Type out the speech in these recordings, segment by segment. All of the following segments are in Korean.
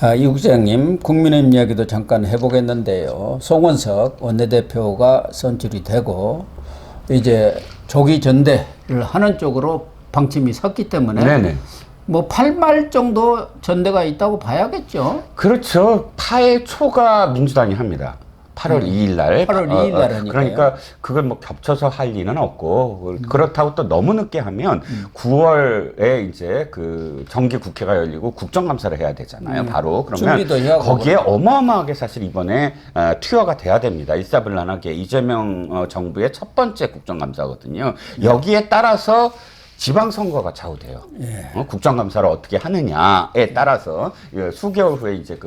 이 국장님, 국민의힘 이야기도 잠깐 해보겠는데요. 송원석 원내대표가 선출이 되고 이제 조기 전대를 하는 쪽으로 방침이 섰기 때문에 네네. 뭐 8말 정도 전대가 있다고 봐야겠죠. 그렇죠. 8 초가 민주당이 합니다. 8월 2일 날. 8월 2일 날 하니까요. 그러니까 그걸 뭐 겹쳐서 할 리는 없고, 그렇다고 또 너무 늦게 하면 9월에 이제 그 정기 국회가 열리고 국정감사를 해야 되잖아요. 바로. 그러면 준비도 해야 하고 거기에 어마어마하게 사실 이번에 투여가 돼야 됩니다. 일사불란하게 이재명 정부의 첫 번째 국정감사거든요. 여기에 따라서 지방선거가 좌우돼요. 국정감사를 어떻게 하느냐에 따라서 수개월 후에 이제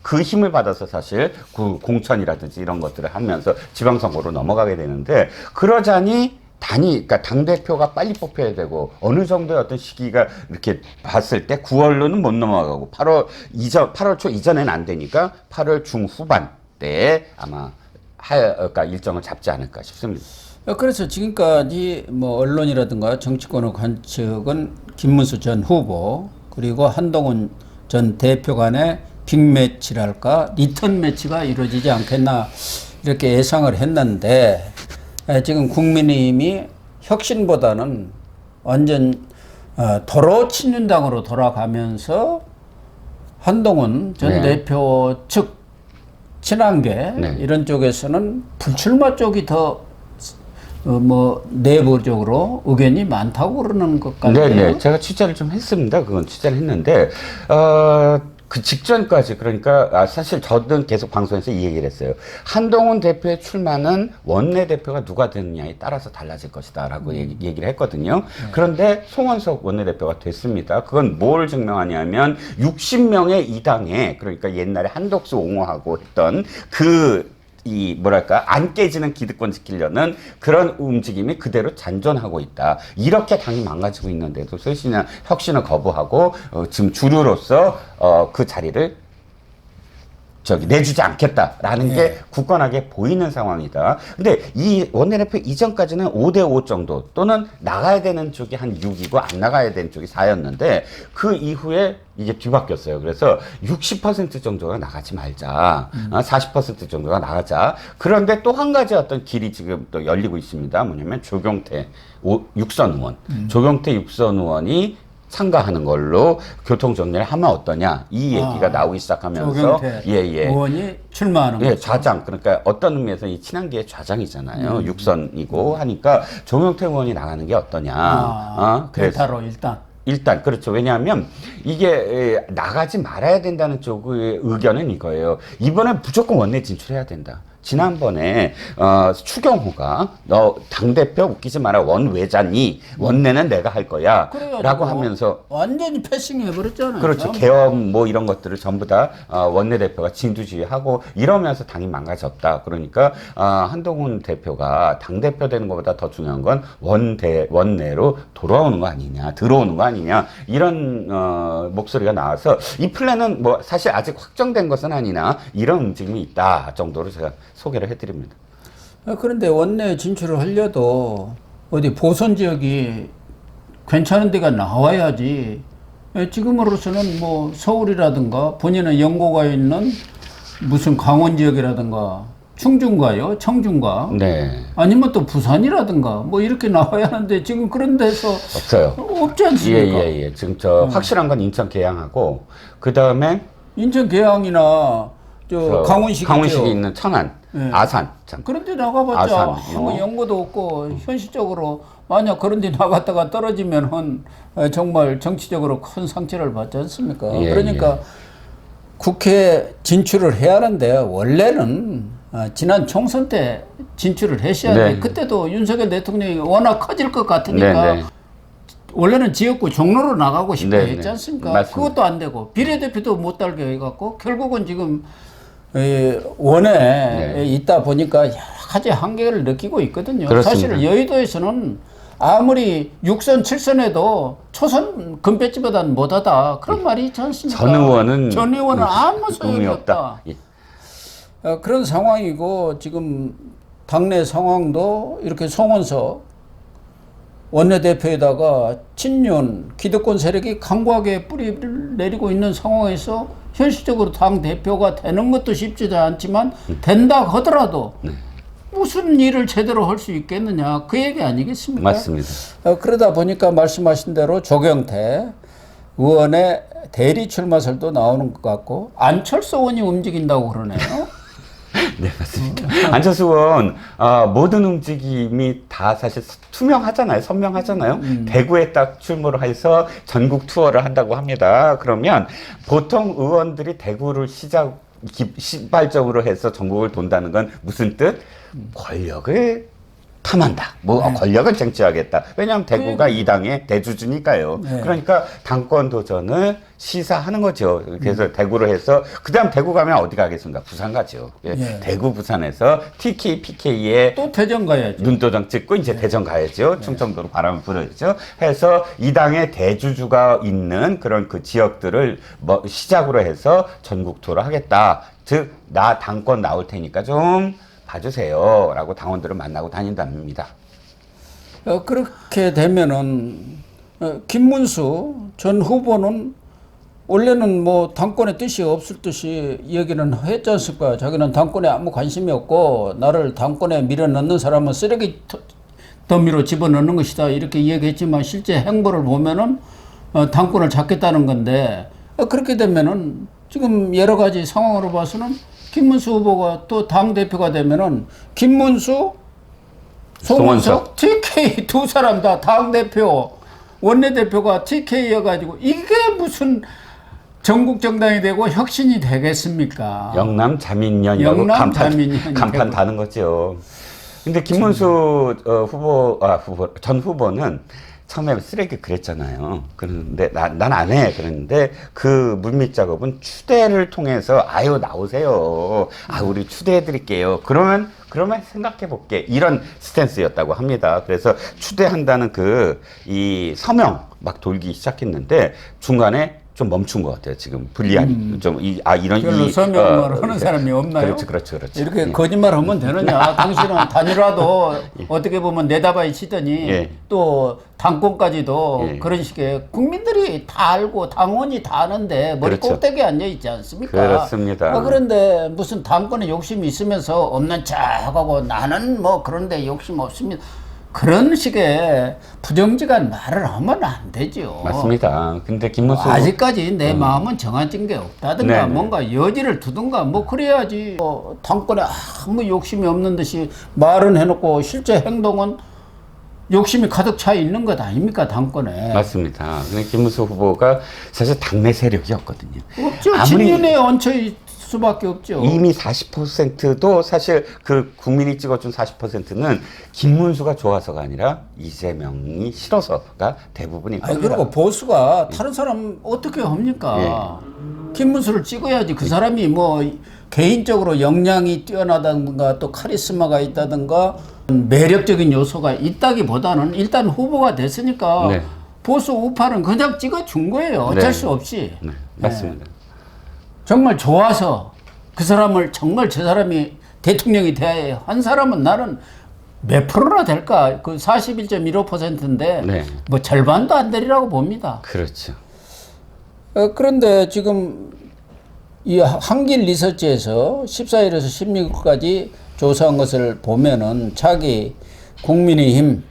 그 힘을 받아서 사실 공천이라든지 이런 것들을 하면서 지방선거로 넘어가게 되는데, 그러자니 그러니까 당대표가 빨리 뽑혀야 되고, 어느 정도의 어떤 시기가 이렇게 봤을 때 9월로는 못 넘어가고 8월 초 이전에는 안 되니까 8월 중후반 때에 아마 그러니까 일정을 잡지 않을까 싶습니다. 그래서 지금까지 뭐 언론이라든가 정치권의 관측은 김문수 전 후보 그리고 한동훈 전 대표 간의 빅매치랄까 리턴 매치가 이루어지지 않겠나 이렇게 예상을 했는데, 지금 국민의힘이 혁신보다는 완전 도로 친윤당으로 돌아가면서 한동훈 전 대표 측 친한계 이런 쪽에서는 불출마 쪽이 더 뭐 내부적으로 의견이 많다고 그러는 것 같아요. 네네. 제가 취재를 좀 했습니다. 그건 취재를 했는데, 그 직전까지, 그러니까 사실 저는 계속 방송에서 이 얘기를 했어요. 한동훈 대표의 출마는 원내대표가 누가 되느냐에 따라서 달라질 것이다 라고 얘기를 했거든요. 그런데 송원석 원내대표가 됐습니다. 그건 뭘 증명하냐면 60명의 이 당에, 그러니까 옛날에 한덕수 옹호하고 했던 안 깨지는 기득권 지키려는 그런 움직임이 그대로 잔존하고 있다. 이렇게 당이 망가지고 있는데도 혁신을 거부하고 지금 주류로서 그 자리를 내주지 않겠다라는 게 굳건하게 보이는 상황이다. 근데 이 원내대표 이전까지는 5대5 정도, 또는 나가야 되는 쪽이 한 6이고 안 나가야 되는 쪽이 4였는데, 그 이후에 이게 뒤바뀌었어요. 그래서 60% 정도가 나가지 말자. 40% 정도가 나가자. 그런데 또 한 가지 어떤 길이 지금 또 열리고 있습니다. 뭐냐면 조경태 육선 의원. 조경태 육선 의원이 참가하는 걸로 교통 정리를 하면 어떠냐, 이 얘기가 나오기 시작하면서 조경태 의원이 출마하는 거죠. 좌장, 그러니까 어떤 의미에서 이 친한계의 좌장이잖아요. 육선이고 하니까 조경태 의원이 나가는 게 어떠냐. 대타로 일단 그렇죠. 왜냐하면 이게 나가지 말아야 된다는 쪽의 의견은 이거예요. 이번에 무조건 원내 진출해야 된다. 지난번에 추경호가 너 당대표 웃기지 마라, 원외자니 원내는 내가 할 거야 라고 하면서 완전히 패싱해버렸잖아요. 그렇죠. 개엄 뭐 이런 것들을 전부 다 원내대표가 진두지휘하고 이러면서 당이 망가졌다. 그러니까 한동훈 대표가 당대표 되는 것보다 더 중요한 건 원내로 들어오는 거 아니냐, 이런 목소리가 나와서 이 플랜은 뭐 사실 아직 확정된 것은 아니나 이런 움직임이 있다 정도로 제가 소개를 해드립니다. 그런데 원내 진출을 하려도 어디 보선 지역이 괜찮은 데가 나와야지. 지금으로서는 뭐 서울이라든가 본인은 연고가 있는 무슨 강원 지역이라든가 충주인가요? 청주인가? 네. 아니면 또 부산이라든가 뭐 이렇게 나와야 하는데 지금 그런 데서 없어요. 없지 않습니까? 예. 지금 확실한 건 인천 계양하고, 그 다음에 인천 계양이나 강원시에 있는 천안, 아산. 그런데 나가봤자 아무 연고도 없고, 현실적으로 만약 그런데 나갔다가 떨어지면은 정말 정치적으로 큰 상처를 받지 않습니까? 그러니까 국회 진출을 해야 하는데, 원래는 지난 총선 때 진출을 했어야 돼. 그때도 윤석열 대통령이 워낙 커질 것 같으니까 원래는 지역구 종로로 나가고 싶어 했지 않습니까? 맞습니다. 그것도 안 되고 비례대표도 못 달게 해갖고 결국은 지금 원에 있다 보니까 여러 가지 한계를 느끼고 있거든요. 그렇습니다. 사실 여의도에서는 아무리 6선, 7선에도 초선 금배지보다는 못하다, 그런 말이 있지 않습니까? 전 의원은 아무 소용이 없다. 그런 상황이고, 지금 당내 상황도 이렇게 송원석 원내대표에다가 친윤 기득권 세력이 강하게 뿌리를 내리고 있는 상황에서 현실적으로 당 대표가 되는 것도 쉽지 않지만 된다 하더라도 무슨 일을 제대로 할 수 있겠느냐 그 얘기 아니겠습니까? 맞습니다. 그러다 보니까 말씀하신 대로 조경태 의원의 대리 출마설도 나오는 것 같고 안철수 의원이 움직인다고 그러네요. 네, 맞습니다. 안철수 의원, 모든 움직임이 다 사실 투명하잖아요. 선명하잖아요. 대구에 딱 출마를 해서 전국 투어를 한다고 합니다. 그러면 보통 의원들이 대구를 시발적으로 해서 전국을 돈다는 건 무슨 뜻? 권력을 탐한다. 권력을 쟁취하겠다. 왜냐하면 대구가 이 당의 대주주니까요. 네. 그러니까 당권 도전을 시사하는 거죠. 그래서 대구를 해서 그다음 대구 가면 어디 가겠습니까? 부산 가죠. 네. 대구 부산에서 TK, PK에 또 대전 가야죠. 눈도장 찍고 이제 대전 가야죠. 충청도로 바람을 불어야죠. 해서 이 당의 대주주가 있는 그런 그 지역들을 시작으로 해서 전국 투어를 하겠다. 즉, 나 당권 나올 테니까 좀 봐주세요. 라고 당원들을 만나고 다닌답니다. 그렇게 되면은 김문수 전 후보는 원래는 뭐 당권에 뜻이 없을 듯이 얘기는 했지 않습니까? 자기는 당권에 아무 관심이 없고 나를 당권에 밀어넣는 사람은 쓰레기 더미로 집어넣는 것이다 이렇게 얘기했지만 실제 행보를 보면은 당권을 잡겠다는 건데 그렇게 되면은 지금 여러 가지 상황으로 봐서는 김문수 후보가 또 당대표가 되면은 김문수, 송원석, TK 두 사람 다 당대표, 원내대표가 TK여가지고 이게 무슨 전국 정당이 되고 혁신이 되겠습니까? 영남 자민련이라고 간판 다는 거죠. 근데 김문수 전 후보는 처음에 쓰레기 그랬잖아요. 그런데 난 안 해. 그랬는데 그 물밑 작업은 추대를 통해서 아유 나오세요. 우리 추대해 드릴게요. 그러면 생각해 볼게. 이런 스탠스였다고 합니다. 그래서 추대한다는 이 서명 막 돌기 시작했는데 중간에 좀 멈춘 것 같아요. 지금 불리한 이런 별로 서명을 하는 사람이 없나요? 그렇죠. 이렇게 거짓말하면 되느냐? 당신은 단일화도 어떻게 보면 내다봐야 치더니 또 당권까지도 그런 식의 국민들이 다 알고 당원이 다 아는데 머리 꼭대기에 앉아 있지 않습니까? 그렇습니다. 그런데 무슨 당권에 욕심이 있으면서 없는 척하고 나는 뭐 그런데 욕심 없습니다. 그런 식의 부정직한 말을 하면 안 되죠. 맞습니다. 근데 김문수 아직까지 내 마음은 정해진 게 없다든가 뭔가 여지를 두든가 뭐 그래야지 당권에 아무 욕심이 없는 듯이 말은 해놓고 실제 행동은 욕심이 가득 차 있는 것 아닙니까 당권에. 맞습니다. 김문수 후보가 사실 당내 세력이었거든요. 없죠. 친윤에 얹혀 수밖에 없죠. 이미 40%도 사실 그 국민이 찍어준 40%는 김문수가 좋아서가 아니라 이재명이 싫어서가 대부분인 겁니다. 그리고 보수가 다른 사람 어떻게 합니까? 김문수를 찍어야지. 그 사람이 뭐 개인적으로 역량이 뛰어나다든가 또 카리스마가 있다든가 매력적인 요소가 있다기보다는 일단 후보가 됐으니까 보수 우파는 그냥 찍어준 거예요. 어쩔 수 없이. 맞습니다. 정말 좋아서 그 사람을 정말 저 사람이 대통령이 돼야 한 사람은 나는 몇 프로나 될까? 그 41.15%인데 뭐 절반도 안 되리라고 봅니다. 그렇죠. 그런데 지금 이 한길 리서치에서 14일에서 16일까지 조사한 것을 보면은 자기 국민의힘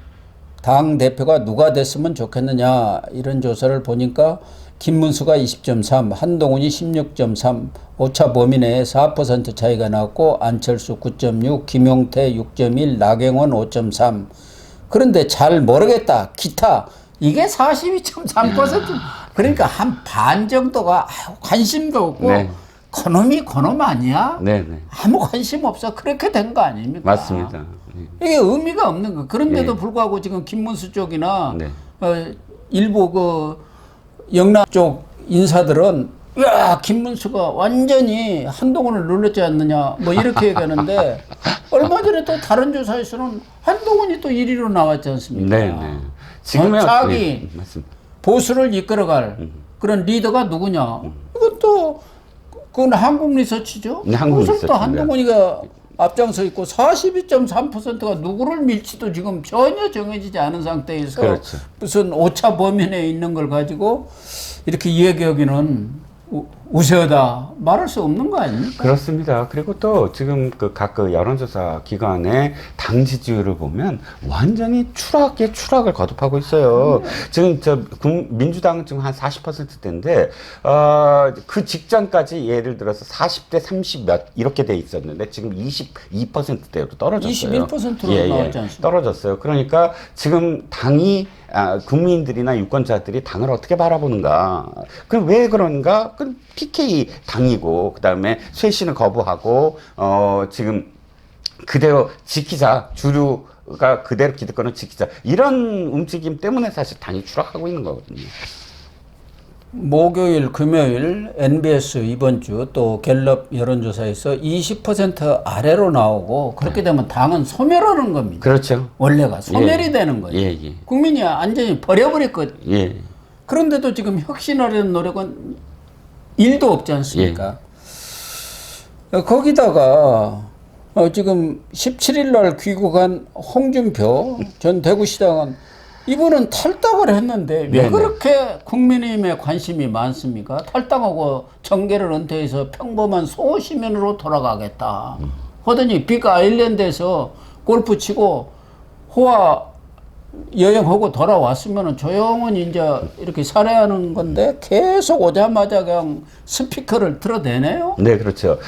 당 대표가 누가 됐으면 좋겠느냐 이런 조사를 보니까 김문수가 20.3, 한동훈이 16.3, 오차 범위 내에 4% 차이가 났고 안철수 9.6, 김용태 6.1, 나경원 5.3. 그런데 잘 모르겠다. 기타. 이게 42.3%. 그러니까 한 반 정도가 관심도 없고 그놈 아니야? 아무 관심 없어. 그렇게 된 거 아닙니까? 맞습니다. 이게 의미가 없는 거. 그런데도 불구하고 지금 김문수 쪽이나 일부 그 영남 쪽 인사들은 야 김문수가 완전히 한동훈을 눌렀지 않느냐 뭐 이렇게 얘기하는데 얼마 전에 또 다른 조사에서는 한동훈이 또 1위로 나왔지 않습니까? 지금은 자기 보수를 이끌어갈 그런 리더가 누구냐? 이것도 그건 한국 리서치죠. 한국 리서치입니다. 한동훈이가 앞장서 있고 42.3%가 누구를 밀지도 지금 전혀 정해지지 않은 상태에서 그렇죠. 무슨 오차 범위 내에 있는 걸 가지고 이렇게 이해격이는 우세하다 말할 수 없는 거 아닙니까? 그렇습니다. 그리고 또 지금 각 여론조사 기관의 당 지지율을 보면 완전히 추락을 거듭하고 있어요. 지금 민주당은 지금 한 40%대인데, 그 직전까지 예를 들어서 40대 30 몇 이렇게 돼 있었는데 지금 22%대로 떨어졌어요. 21%로 나왔지 않습니까? 떨어졌어요. 그러니까 지금 당이 국민들이나 유권자들이 당을 어떻게 바라보는가? 그럼 왜 그런가? 그 PK 당이고, 그 다음에 쇄신을 거부하고, 지금 그대로 지키자. 주류가 그대로 기득권을 지키자. 이런 움직임 때문에 사실 당이 추락하고 있는 거거든요. 목요일, 금요일 NBS 이번 주 또 갤럽 여론조사에서 20% 아래로 나오고 그렇게 되면 당은 소멸하는 겁니다. 그렇죠. 원래가 소멸이 되는 거예요. 예. 국민이 완전히 버려버렸거든요. 예. 그런데도 지금 혁신하려는 노력은 1도 없지 않습니까? 거기다가 지금 17일 날 귀국한 홍준표 전 대구시장은 이분은 탈당을 했는데 왜 네네. 그렇게 국민의힘에 관심이 많습니까? 탈당하고 정계를 은퇴해서 평범한 소시민으로 돌아가겠다 하더니 빅 아일랜드에서 골프 치고 호화 여행하고 돌아왔으면 조용히 이제 이렇게 살해하는 건데 계속 오자마자 그냥 스피커를 틀어대네요. 네, 그렇죠.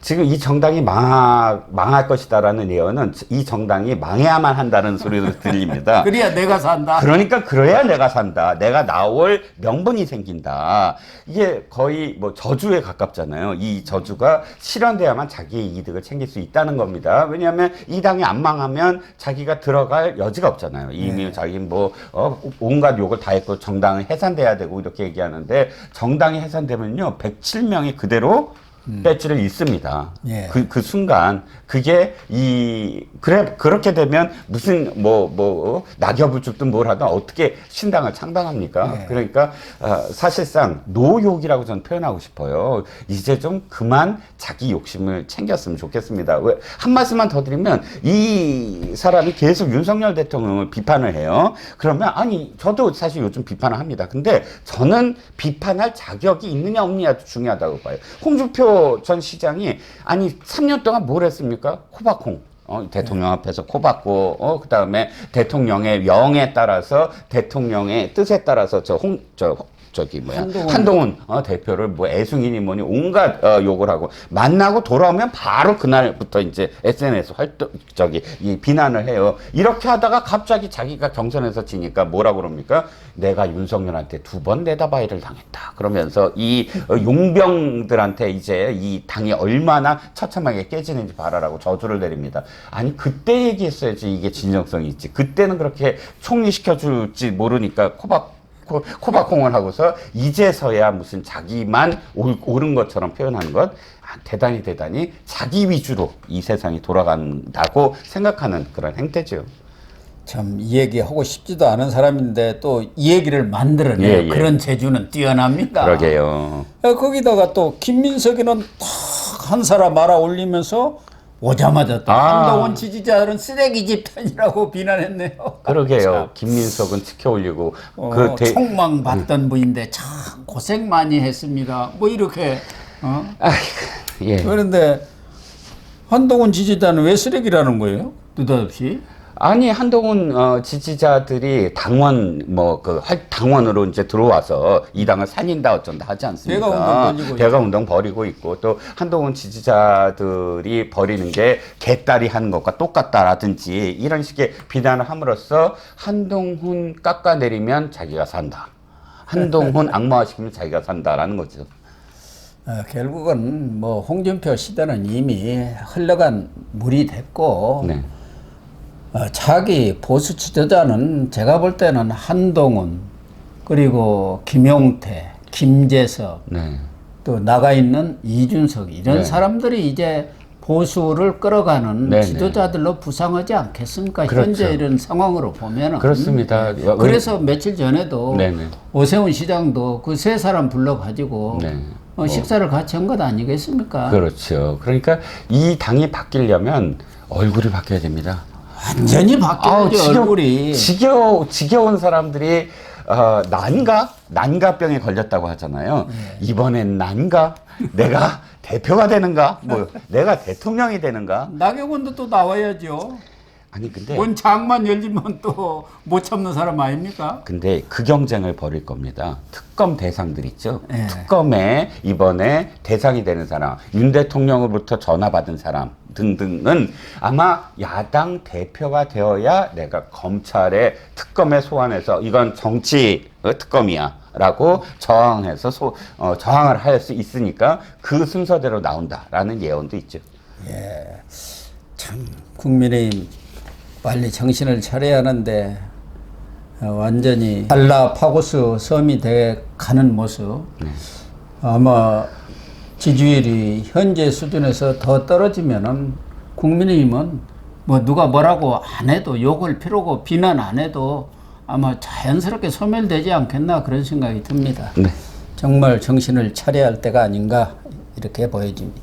지금 이 정당이 망할 것이다라는 예언은 이 정당이 망해야만 한다는 소리도 들립니다. 그래야 내가 산다. 그러니까 그래야 내가 산다. 내가 나올 명분이 생긴다. 이게 거의 뭐 저주에 가깝잖아요. 이 저주가 실현돼야만 자기의 이득을 챙길 수 있다는 겁니다. 왜냐하면 이 당이 안 망하면 자기가 들어갈 여지가 없잖아요. 이미 자기 온갖 욕을 다 했고 정당은 해산돼야 되고 이렇게 얘기하는데 정당이 해산되면요 107명이 그대로 배지를 잃습니다. 예. 그 순간, 그렇게 되면 무슨, 낙엽을 줍든 뭘 하든 어떻게 신당을 창당합니까? 예. 그러니까, 사실상 노욕이라고 저는 표현하고 싶어요. 이제 좀 그만 자기 욕심을 챙겼으면 좋겠습니다. 왜, 한 말씀만 더 드리면, 이 사람이 계속 윤석열 대통령을 비판을 해요. 그러면, 아니, 저도 사실 요즘 비판을 합니다. 근데 저는 비판할 자격이 있느냐 없느냐도 중요하다고 봐요. 홍준표 전 시장이 아니 3년 동안 뭘 했습니까? 코바콩. 대통령 앞에서 코박고, 그 다음에 대통령의 명에 따라서, 대통령의 뜻에 따라서 한동훈 대표를 뭐 애숭이니 뭐니 온갖 욕을 하고 만나고 돌아오면 바로 그날부터 이제 SNS 이 비난을 해요. 이렇게 하다가 갑자기 자기가 경선에서 지니까 뭐라고 그럽니까? 내가 윤석열한테 2번 내다바이를 당했다. 그러면서 이 용병들한테 이제 이 당이 얼마나 처참하게 깨지는지 봐라라고 저주를 내립니다. 아니 그때 얘기했어야지 이게 진정성이 있지. 그때는 그렇게 총리시켜줄지 모르니까 코박콩을 하고서 이제서야 무슨 자기만 옳은 것처럼 표현하는 것 대단히 자기 위주로 이 세상이 돌아간다고 생각하는 그런 행태죠. 참 이 얘기 하고 싶지도 않은 사람인데 또 이 얘기를 만들어내요. 그런 재주는 뛰어납니다. 그러게요. 거기다가 또 김민석이는 탁 한 사람 알아 올리면서 오자마자 또 한동훈 지지자들은 쓰레기 집단이라고 비난했네요. 그러게요. 김민석은 지켜 올리고 총망받던 분인데 참 고생 많이 했습니다. 뭐 이렇게 예. 그런데 한동훈 지지자는 왜 쓰레기라는 거예요? 느닷없이. 아니 한동훈 지지자들이 당원으로 이제 들어와서 이 당을 살린다 어쩐다 하지 않습니까? 대가 운동 벌이고 있고 또 한동훈 지지자들이 벌이는 게 개딸이 하는 것과 똑같다라든지 이런 식의 비난을 함으로써 한동훈 깎아내리면 자기가 산다. 한동훈 악마화시키면 자기가 산다라는 거죠. 결국은 뭐 홍준표 시대는 이미 흘러간 물이 됐고. 네. 자기 보수 지도자는 제가 볼 때는 한동훈 그리고 김용태, 김재석 네. 또 나가 있는 이준석 이런 사람들이 이제 보수를 끌어가는 지도자들로 부상하지 않겠습니까? 그렇죠. 현재 이런 상황으로 보면은 그렇습니다. 그래서 며칠 전에도 오세훈 시장도 그 세 사람 불러가지고 식사를 같이 한 것 아니겠습니까? 그렇죠. 그러니까 이 당이 바뀌려면 얼굴이 바뀌어야 됩니다. 완전히 바뀌어야죠, 얼굴이. 지겨운 사람들이 난가병에 걸렸다고 하잖아요. 이번엔 내가 대표가 되는가? 뭐 내가 대통령이 되는가? 나경원도 또 나와야죠. 아니 근데 뭔 장만 열리면 또 못 참는 사람 아닙니까? 근데 그 경쟁을 벌일 겁니다. 특검 대상들 있죠. 예. 특검에 이번에 대상이 되는 사람, 윤 대통령으로부터 전화 받은 사람 등등은 아마 야당 대표가 되어야 내가 검찰의 특검에 소환해서 이건 정치 특검이야라고 저항해서 저항을 할 수 있으니까 그 순서대로 나온다라는 예언도 있죠. 참 국민의힘 빨리 정신을 차려야 하는데 완전히 한라파고스 섬이 돼 가는 모습. 아마 지지율이 현재 수준에서 더 떨어지면은 국민의힘은 뭐 누가 뭐라고 안 해도 욕을 피우고 비난 안 해도 아마 자연스럽게 소멸되지 않겠나 그런 생각이 듭니다. 네. 정말 정신을 차려야 할 때가 아닌가 이렇게 보여집니다.